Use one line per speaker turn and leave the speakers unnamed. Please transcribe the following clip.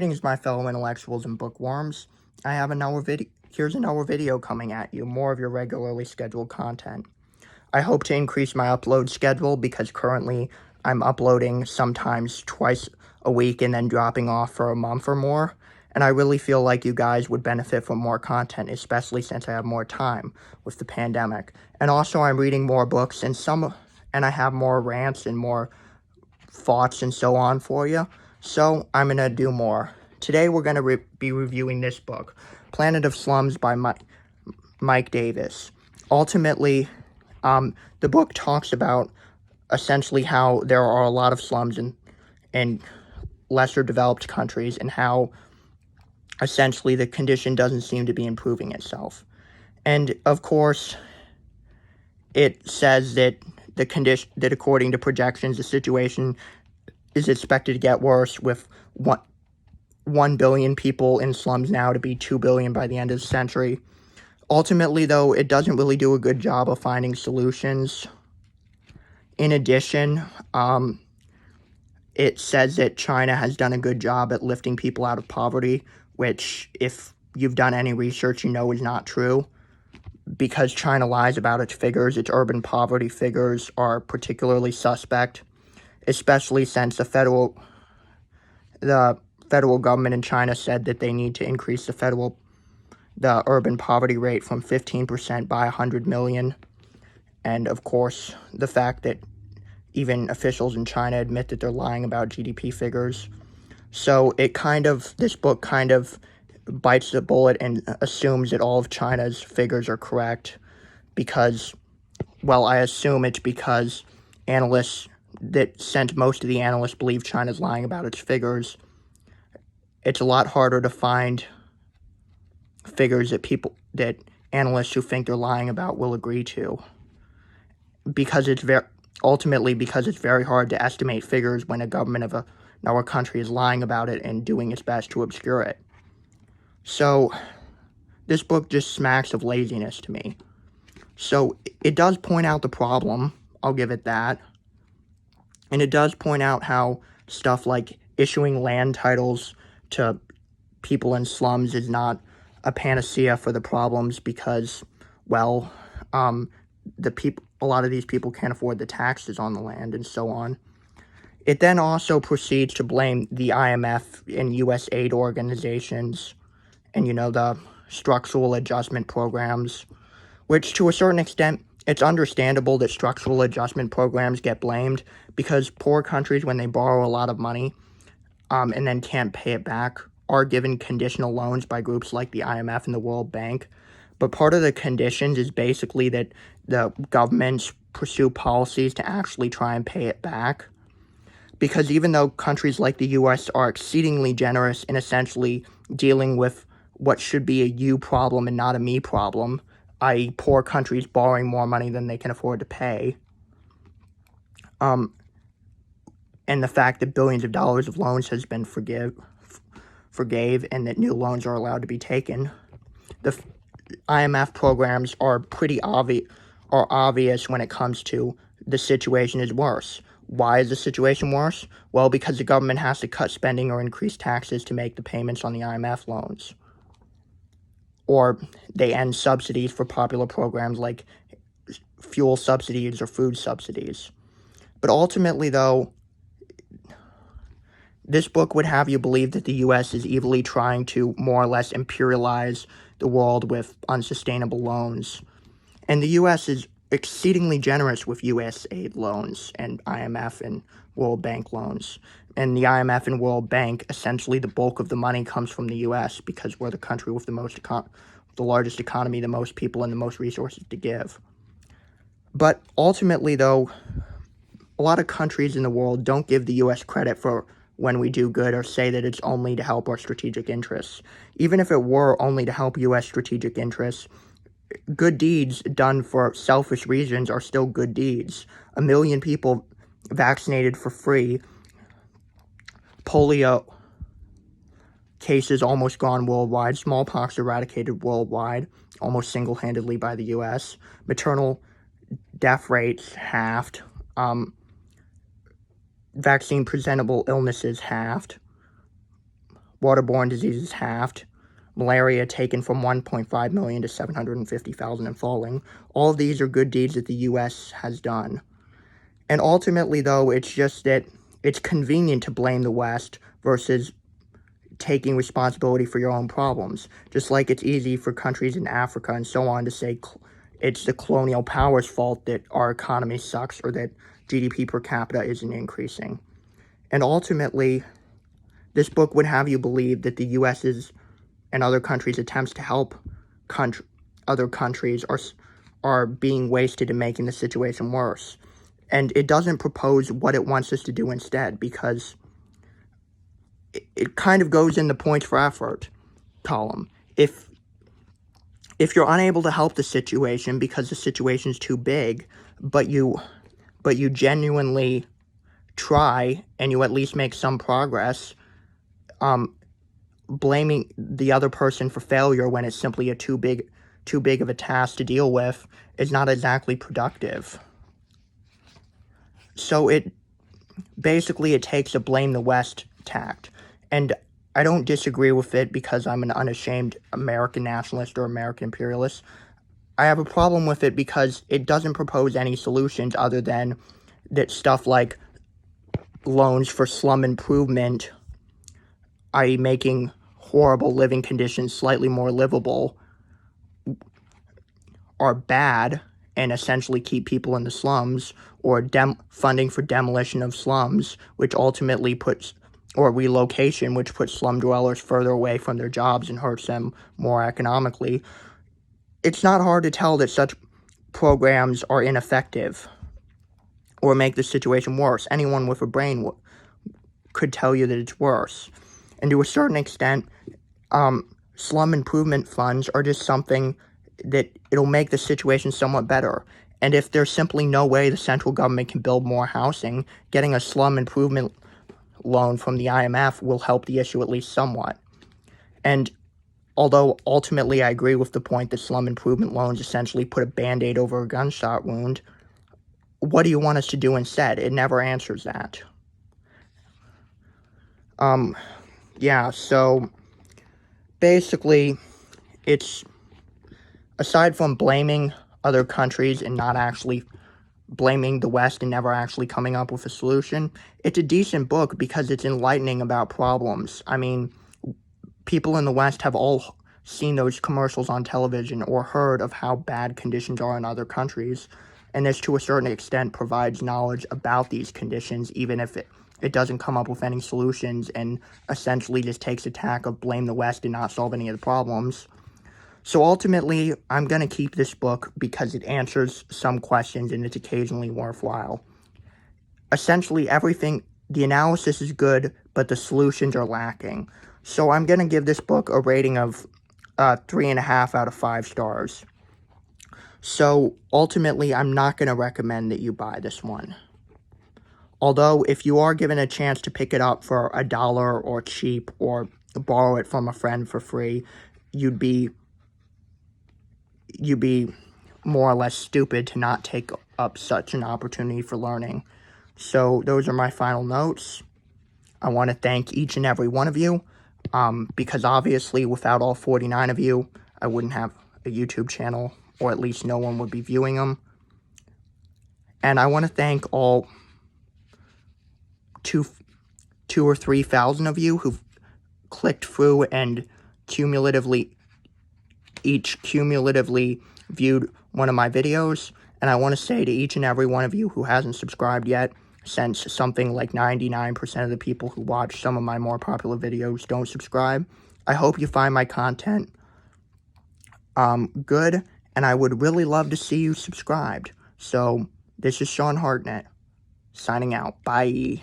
Greetings, my fellow intellectuals and bookworms. Here's another video coming at you, more of your regularly scheduled content. I hope to increase my upload schedule because currently I'm uploading sometimes twice a week and then dropping off for a month or more. And I really feel like you guys would benefit from more content, especially since I have more time with the pandemic. And also I'm reading more books and I have more rants and more thoughts and so on for you. So I'm going to do more. Today we're going to be reviewing this book, Planet of Slums by Mike Davis. Ultimately, the book talks about essentially how there are a lot of slums in lesser developed countries and how essentially the condition doesn't seem to be improving itself. And of course, it says that that according to projections, the situation is expected to get worse, with 1 billion people in slums now to be 2 billion by the end of the century. Ultimately, though, it doesn't really do a good job of finding solutions. In addition, it says that China has done a good job at lifting people out of poverty, which, if you've done any research, you know is not true. Because China lies about its figures, its urban poverty figures are particularly suspect, especially since the federal government in China said that they need to increase the urban poverty rate from 15% by 100 million. And of course, the fact that even officials in China admit that they're lying about GDP figures. So this book kind of bites the bullet and assumes that all of China's figures are correct because, well, I assume it's because most of the analysts believe China's lying about its figures. It's a lot harder to find figures that analysts who think they're lying about will agree to, because it's very hard to estimate figures when a government of another country is lying about it and doing its best to obscure it. So this book just smacks of laziness to me. So it does point out the problem, I'll give it that. And it does point out how stuff like issuing land titles to people in slums is not a panacea for the problems because, well, a lot of these people can't afford the taxes on the land and so on. It then also proceeds to blame the IMF and U.S. aid organizations and, the structural adjustment programs, which to a certain extent, it's understandable that structural adjustment programs get blamed because poor countries, when they borrow a lot of money and then can't pay it back, are given conditional loans by groups like the IMF and the World Bank. But part of the conditions is basically that the governments pursue policies to actually try and pay it back. Because even though countries like the U.S. are exceedingly generous in essentially dealing with what should be a you problem and not a me problem, i.e. poor countries borrowing more money than they can afford to pay, and the fact that billions of dollars of loans has been forgave and that new loans are allowed to be taken, the IMF programs are obvious when it comes to the situation is worse. Why is the situation worse? Well, because the government has to cut spending or increase taxes to make the payments on the IMF loans. Or they end subsidies for popular programs like fuel subsidies or food subsidies. But ultimately, though, this book would have you believe that the U.S. is evilly trying to more or less imperialize the world with unsustainable loans. And the U.S. is exceedingly generous with U.S. aid loans and IMF and World Bank loans. And the IMF and World Bank, essentially the bulk of the money comes from the U.S. because we're the country with the largest economy, the most people, and the most resources to give. But ultimately, though, a lot of countries in the world don't give the U.S. credit for when we do good or say that it's only to help our strategic interests. Even if it were only to help U.S. strategic interests, good deeds done for selfish reasons are still good deeds. 1 million people vaccinated for free, polio cases almost gone worldwide, smallpox eradicated worldwide, almost single-handedly by the U.S., maternal death rates halved, vaccine-presentable illnesses halved, waterborne diseases halved, malaria taken from 1.5 million to 750,000 and falling. All of these are good deeds that the U.S. has done. And ultimately, though, it's just that it's convenient to blame the West versus taking responsibility for your own problems. Just like it's easy for countries in Africa and so on to say it's the colonial power's fault that our economy sucks or that GDP per capita isn't increasing. And ultimately, this book would have you believe that the U.S.'s and other countries' attempts to help other countries are being wasted and making the situation worse. And it doesn't propose what it wants us to do instead, because it kind of goes in the points for effort column. If you're unable to help the situation because the situation's too big, but you genuinely try and you at least make some progress, blaming the other person for failure when it's simply too big of a task to deal with is not exactly productive. So it takes a blame the West tact. And I don't disagree with it because I'm an unashamed American nationalist or American imperialist. I have a problem with it because it doesn't propose any solutions other than that stuff like loans for slum improvement, i.e. making horrible living conditions slightly more livable, are bad and essentially keep people in the slums, or funding for demolition of slums, which ultimately or relocation, which puts slum dwellers further away from their jobs and hurts them more economically. It's not hard to tell that such programs are ineffective or make the situation worse. Anyone with a brain could tell you that it's worse. And to a certain extent, slum improvement funds are just something that it'll make the situation somewhat better. And if there's simply no way the central government can build more housing, getting a slum improvement loan from the IMF will help the issue at least somewhat. And although ultimately I agree with the point that slum improvement loans essentially put a Band-Aid over a gunshot wound, what do you want us to do instead? It never answers that. Yeah, so basically, it's, aside from blaming other countries and not actually blaming the West and never actually coming up with a solution, it's a decent book because it's enlightening about problems. I mean, people in the West have all seen those commercials on television or heard of how bad conditions are in other countries, and this to a certain extent provides knowledge about these conditions, even if it doesn't come up with any solutions and essentially just takes a tack of blame the West and not solve any of the problems. So ultimately, I'm going to keep this book because it answers some questions and it's occasionally worthwhile. Essentially, the analysis is good, but the solutions are lacking. So I'm going to give this book a rating of 3.5 out of 5 stars. So ultimately, I'm not going to recommend that you buy this one. Although, if you are given a chance to pick it up for $1 or cheap or borrow it from a friend for free, you'd be more or less stupid to not take up such an opportunity for learning. So those are my final notes. I want to thank each and every one of you, because obviously without all 49 of you, I wouldn't have a YouTube channel, or at least no one would be viewing them. And I want to thank all 2,000 or 3,000 of you who've clicked through and cumulatively viewed one of my videos. And I want to say to each and every one of you who hasn't subscribed yet, since something like 99% of the people who watch some of my more popular videos don't subscribe, I hope you find my content good, and I would really love to see you subscribed. So this is Sean Hartnett signing out. Bye.